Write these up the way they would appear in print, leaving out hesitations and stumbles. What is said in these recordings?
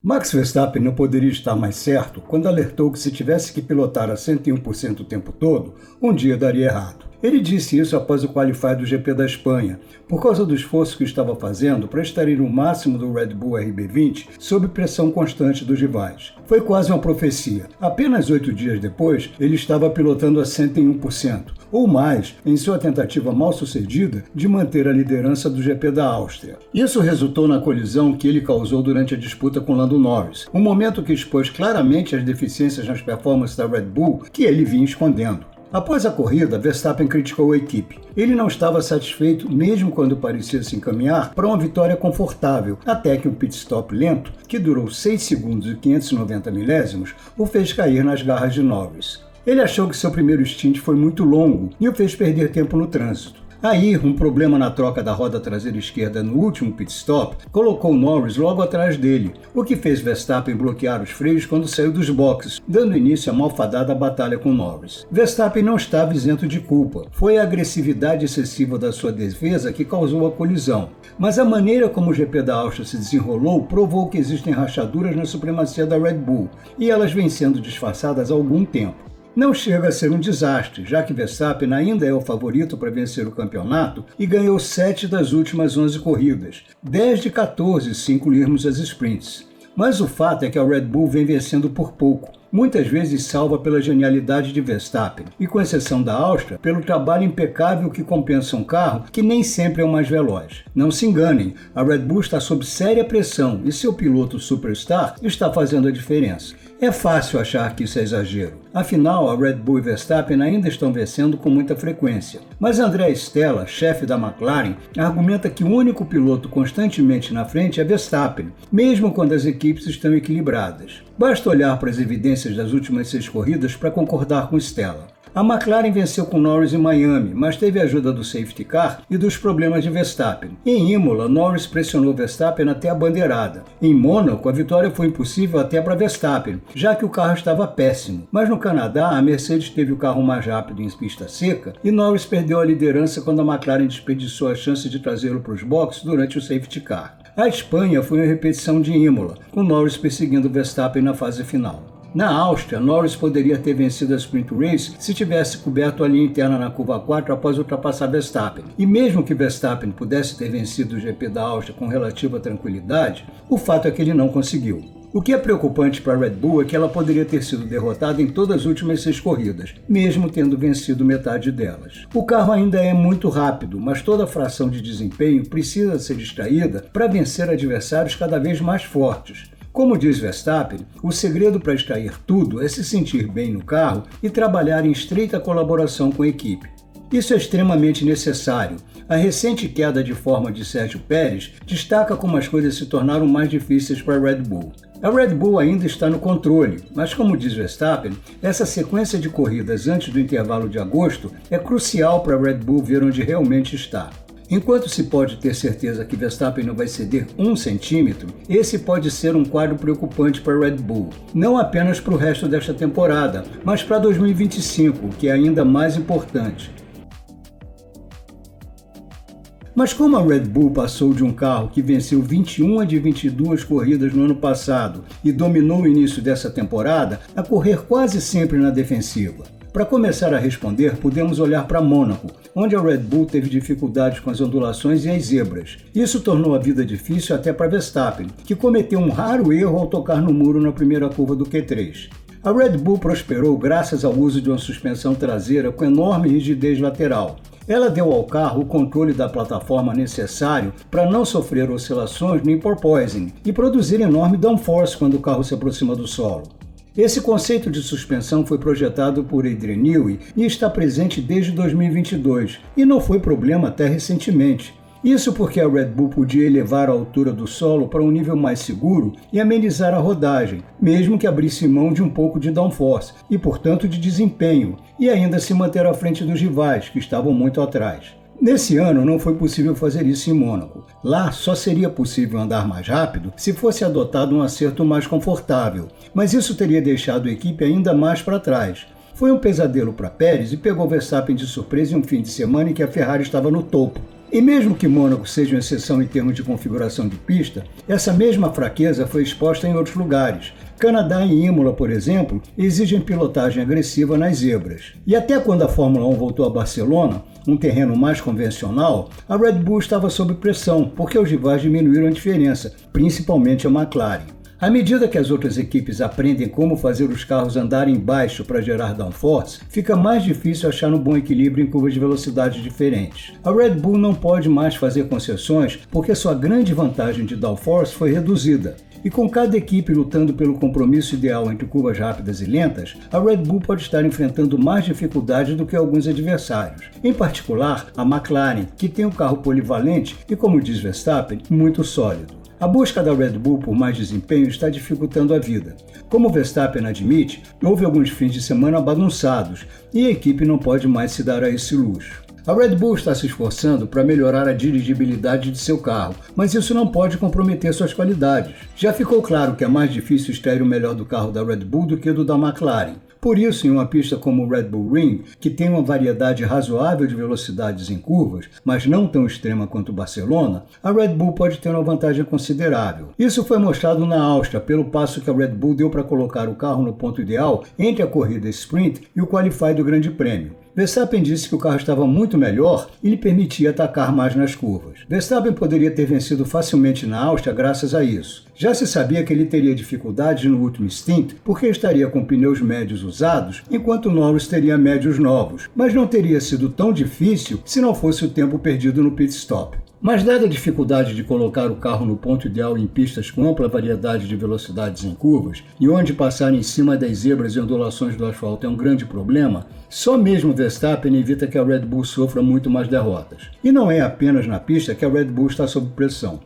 Max Verstappen não poderia estar mais certo quando alertou que se tivesse que pilotar a 101% o tempo todo, um dia daria errado. Ele disse isso após o qualify do GP da Espanha, por causa do esforço que estava fazendo para extrair o máximo do Red Bull RB20 sob pressão constante dos rivais. Foi quase uma profecia. Apenas 8 dias depois, ele estava pilotando a 101%, ou mais, em sua tentativa mal sucedida de manter a liderança do GP da Áustria. Isso resultou na colisão que ele causou durante a disputa com Lando Norris, um momento que expôs claramente as deficiências nas performances da Red Bull que ele vinha escondendo. Após a corrida, Verstappen criticou a equipe. Ele não estava satisfeito mesmo quando parecia se encaminhar para uma vitória confortável, até que um pit stop lento, que durou 6 segundos e 590 milésimos, o fez cair nas garras de Norris. Ele achou que seu primeiro stint foi muito longo e o fez perder tempo no trânsito. Aí, um problema na troca da roda traseira esquerda no último pit stop colocou Norris logo atrás dele, o que fez Verstappen bloquear os freios quando saiu dos boxes, dando início à malfadada batalha com Norris. Verstappen não estava isento de culpa. Foi a agressividade excessiva da sua defesa que causou a colisão. Mas a maneira como o GP da Áustria se desenrolou provou que existem rachaduras na supremacia da Red Bull, e elas vêm sendo disfarçadas há algum tempo. Não chega a ser um desastre, já que Verstappen ainda é o favorito para vencer o campeonato e ganhou 7 das últimas 11 corridas, 10 de 14 se incluirmos as sprints. Mas o fato é que a Red Bull vem vencendo por pouco, muitas vezes salva pela genialidade de Verstappen, e com exceção da Áustria, pelo trabalho impecável que compensa um carro que nem sempre é o mais veloz. Não se enganem, a Red Bull está sob séria pressão e seu piloto superstar está fazendo a diferença. É fácil achar que isso é exagero. Afinal, a Red Bull e Verstappen ainda estão vencendo com muita frequência. Mas André Stella, chefe da McLaren, argumenta que o único piloto constantemente na frente é Verstappen, mesmo quando as equipes estão equilibradas. Basta olhar para as evidências das últimas 6 corridas para concordar com Stella. A McLaren venceu com Norris em Miami, mas teve a ajuda do safety car e dos problemas de Verstappen. Em Imola, Norris pressionou Verstappen até a bandeirada. Em Mônaco, a vitória foi impossível até para Verstappen, já que o carro estava péssimo. Mas no Canadá, a Mercedes teve o carro mais rápido em pista seca e Norris perdeu a liderança quando a McLaren desperdiçou a chance de trazê-lo para os boxes durante o safety car. A Espanha foi uma repetição de Imola, com Norris perseguindo Verstappen na fase final. Na Áustria, Norris poderia ter vencido a Sprint Race se tivesse coberto a linha interna na curva 4 após ultrapassar Verstappen. E mesmo que Verstappen pudesse ter vencido o GP da Áustria com relativa tranquilidade, o fato é que ele não conseguiu. O que é preocupante para a Red Bull é que ela poderia ter sido derrotada em todas as últimas 6 corridas, mesmo tendo vencido metade delas. O carro ainda é muito rápido, mas toda fração de desempenho precisa ser extraída para vencer adversários cada vez mais fortes. Como diz Verstappen, o segredo para extrair tudo é se sentir bem no carro e trabalhar em estreita colaboração com a equipe. Isso é extremamente necessário. A recente queda de forma de Sérgio Pérez destaca como as coisas se tornaram mais difíceis para a Red Bull. A Red Bull ainda está no controle, mas como diz Verstappen, essa sequência de corridas antes do intervalo de agosto é crucial para a Red Bull ver onde realmente está. Enquanto se pode ter certeza que Verstappen não vai ceder 1 centímetro, esse pode ser um quadro preocupante para a Red Bull, não apenas para o resto desta temporada, mas para 2025, que é ainda mais importante. Mas como a Red Bull passou de um carro que venceu 21 de 22 corridas no ano passado e dominou o início dessa temporada a correr quase sempre na defensiva? Para começar a responder, podemos olhar para Mônaco, onde a Red Bull teve dificuldades com as ondulações e as zebras. Isso tornou a vida difícil até para Verstappen, que cometeu um raro erro ao tocar no muro na primeira curva do Q3. A Red Bull prosperou graças ao uso de uma suspensão traseira com enorme rigidez lateral. Ela deu ao carro o controle da plataforma necessário para não sofrer oscilações nem porpoising e produzir enorme downforce quando o carro se aproxima do solo. Esse conceito de suspensão foi projetado por Adrian Newey e está presente desde 2022, e não foi problema até recentemente. Isso porque a Red Bull podia elevar a altura do solo para um nível mais seguro e amenizar a rodagem, mesmo que abrisse mão de um pouco de downforce e, portanto, de desempenho, e ainda se manter à frente dos rivais, que estavam muito atrás. Nesse ano não foi possível fazer isso em Mônaco. Lá só seria possível andar mais rápido se fosse adotado um acerto mais confortável, mas isso teria deixado a equipe ainda mais para trás. Foi um pesadelo para Pérez e pegou Verstappen de surpresa em um fim de semana em que a Ferrari estava no topo. E mesmo que Mônaco seja uma exceção em termos de configuração de pista, essa mesma fraqueza foi exposta em outros lugares. Canadá e Imola, por exemplo, exigem pilotagem agressiva nas zebras. E até quando a Fórmula 1 voltou a Barcelona, um terreno mais convencional, a Red Bull estava sob pressão, porque os rivais diminuíram a diferença, principalmente a McLaren. À medida que as outras equipes aprendem como fazer os carros andarem baixo para gerar downforce, fica mais difícil achar um bom equilíbrio em curvas de velocidade diferentes. A Red Bull não pode mais fazer concessões porque sua grande vantagem de downforce foi reduzida. E com cada equipe lutando pelo compromisso ideal entre curvas rápidas e lentas, a Red Bull pode estar enfrentando mais dificuldades do que alguns adversários. Em particular, a McLaren, que tem um carro polivalente e, como diz Verstappen, muito sólido. A busca da Red Bull por mais desempenho está dificultando a vida. Como Verstappen admite, houve alguns fins de semana bagunçados e a equipe não pode mais se dar a esse luxo. A Red Bull está se esforçando para melhorar a dirigibilidade de seu carro, mas isso não pode comprometer suas qualidades. Já ficou claro que é mais difícil extrair o melhor do carro da Red Bull do que do da McLaren. Por isso, em uma pista como o Red Bull Ring, que tem uma variedade razoável de velocidades em curvas, mas não tão extrema quanto o Barcelona, a Red Bull pode ter uma vantagem considerável. Isso foi mostrado na Áustria, pelo passo que a Red Bull deu para colocar o carro no ponto ideal entre a corrida sprint e o qualify do Grande Prêmio. Verstappen disse que o carro estava muito melhor e lhe permitia atacar mais nas curvas. Verstappen poderia ter vencido facilmente na Áustria graças a isso. Já se sabia que ele teria dificuldades no último stint porque estaria com pneus médios usados, enquanto Norris teria médios novos, mas não teria sido tão difícil se não fosse o tempo perdido no pit stop. Mas dada a dificuldade de colocar o carro no ponto ideal em pistas com ampla variedade de velocidades em curvas, e onde passar em cima das zebras e ondulações do asfalto é um grande problema, só mesmo Verstappen evita que a Red Bull sofra muito mais derrotas. E não é apenas na pista que a Red Bull está sob pressão.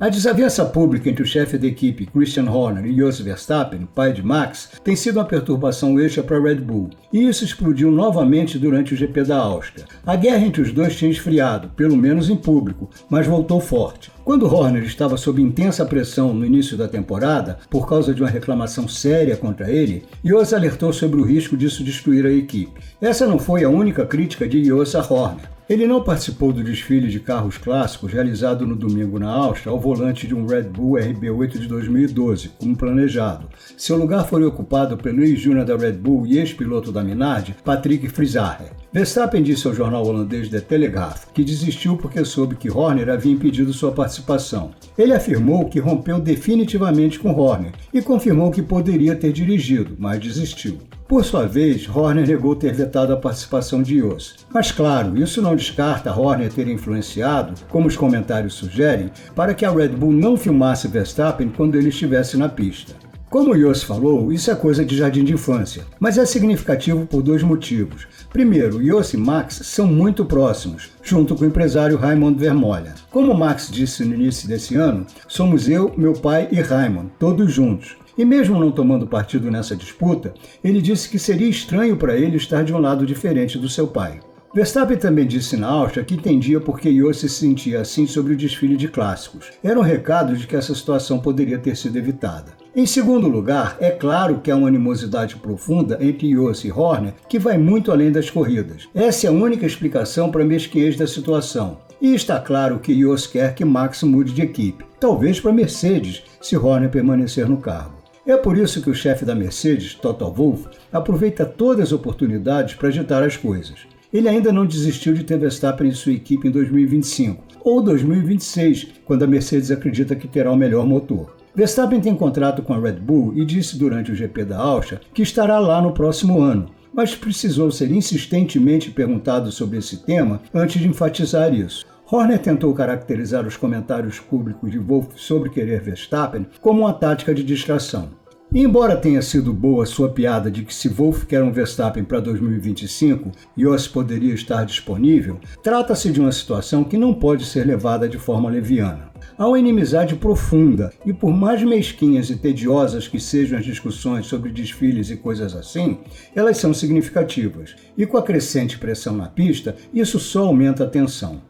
A desavença pública entre o chefe da equipe, Christian Horner, e Jos Verstappen, pai de Max, tem sido uma perturbação extra para a Red Bull, e isso explodiu novamente durante o GP da Áustria. A guerra entre os dois tinha esfriado, pelo menos em público, mas voltou forte. Quando Horner estava sob intensa pressão no início da temporada, por causa de uma reclamação séria contra ele, Jos alertou sobre o risco disso destruir a equipe. Essa não foi a única crítica de Jos a Horner. Ele não participou do desfile de carros clássicos realizado no domingo na Áustria ao volante de um Red Bull RB8 de 2012, como planejado. Seu lugar foi ocupado pelo ex-júnior da Red Bull e ex-piloto da Minardi, Patrick Frisacher. Verstappen disse ao jornal holandês The Telegraph que desistiu porque soube que Horner havia impedido sua participação. Ele afirmou que rompeu definitivamente com Horner e confirmou que poderia ter dirigido, mas desistiu. Por sua vez, Horner negou ter vetado a participação de Jos. Mas claro, isso não descarta Horner ter influenciado, como os comentários sugerem, para que a Red Bull não filmasse Verstappen quando ele estivesse na pista. Como Jos falou, isso é coisa de jardim de infância, mas é significativo por dois motivos. Primeiro, Jos e Max são muito próximos, junto com o empresário Raimund Vermeulen. Como Max disse no início desse ano, somos eu, meu pai e Raimund, todos juntos. E mesmo não tomando partido nessa disputa, ele disse que seria estranho para ele estar de um lado diferente do seu pai. Verstappen também disse na Áustria que entendia por que Jos se sentia assim sobre o desfile de clássicos. Era um recado de que essa situação poderia ter sido evitada. Em segundo lugar, é claro que há uma animosidade profunda entre Jos e Horner que vai muito além das corridas. Essa é a única explicação para a mesquinhez da situação. E está claro que Jos quer que Max mude de equipe, talvez para Mercedes, se Horner permanecer no cargo. É por isso que o chefe da Mercedes, Toto Wolff, aproveita todas as oportunidades para agitar as coisas. Ele ainda não desistiu de ter Verstappen em sua equipe em 2025 ou 2026, quando a Mercedes acredita que terá o melhor motor. Verstappen tem contrato com a Red Bull e disse durante o GP da Áustria que estará lá no próximo ano, mas precisou ser insistentemente perguntado sobre esse tema antes de enfatizar isso. Horner tentou caracterizar os comentários públicos de Wolff sobre querer Verstappen como uma tática de distração. E embora tenha sido boa sua piada de que se Wolff quer um Verstappen para 2025, Jos poderia estar disponível, trata-se de uma situação que não pode ser levada de forma leviana. Há uma inimizade profunda e por mais mesquinhas e tediosas que sejam as discussões sobre desfiles e coisas assim, elas são significativas. E com a crescente pressão na pista, isso só aumenta a tensão.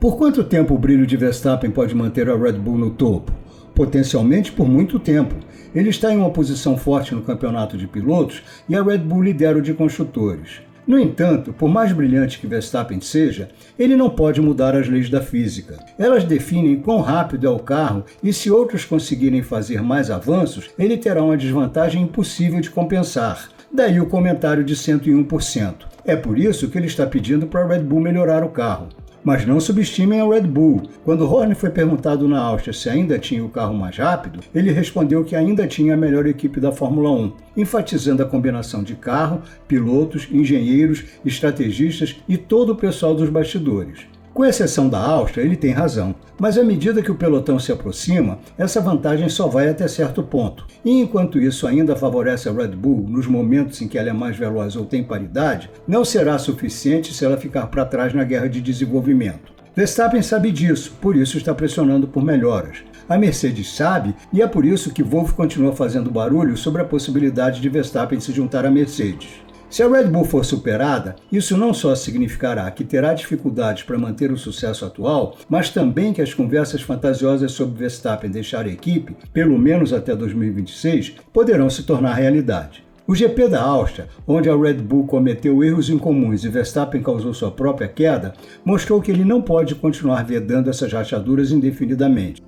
Por quanto tempo o brilho de Verstappen pode manter a Red Bull no topo? Potencialmente por muito tempo. Ele está em uma posição forte no campeonato de pilotos e a Red Bull lidera o de construtores. No entanto, por mais brilhante que Verstappen seja, ele não pode mudar as leis da física. Elas definem quão rápido é o carro e se outros conseguirem fazer mais avanços, ele terá uma desvantagem impossível de compensar. Daí o comentário de 101%. É por isso que ele está pedindo para a Red Bull melhorar o carro. Mas não subestimem a Red Bull. Quando Horner foi perguntado na Áustria se ainda tinha o carro mais rápido, ele respondeu que ainda tinha a melhor equipe da Fórmula 1, enfatizando a combinação de carro, pilotos, engenheiros, estrategistas e todo o pessoal dos bastidores. Com exceção da Áustria, ele tem razão, mas à medida que o pelotão se aproxima, essa vantagem só vai até certo ponto. E enquanto isso ainda favorece a Red Bull nos momentos em que ela é mais veloz ou tem paridade, não será suficiente se ela ficar para trás na guerra de desenvolvimento. Verstappen sabe disso, por isso está pressionando por melhoras. A Mercedes sabe e é por isso que Wolff continua fazendo barulho sobre a possibilidade de Verstappen se juntar à Mercedes. Se a Red Bull for superada, isso não só significará que terá dificuldades para manter o sucesso atual, mas também que as conversas fantasiosas sobre Verstappen deixar a equipe, pelo menos até 2026, poderão se tornar realidade. O GP da Áustria, onde a Red Bull cometeu erros incomuns e Verstappen causou sua própria queda, mostrou que ele não pode continuar vedando essas rachaduras indefinidamente.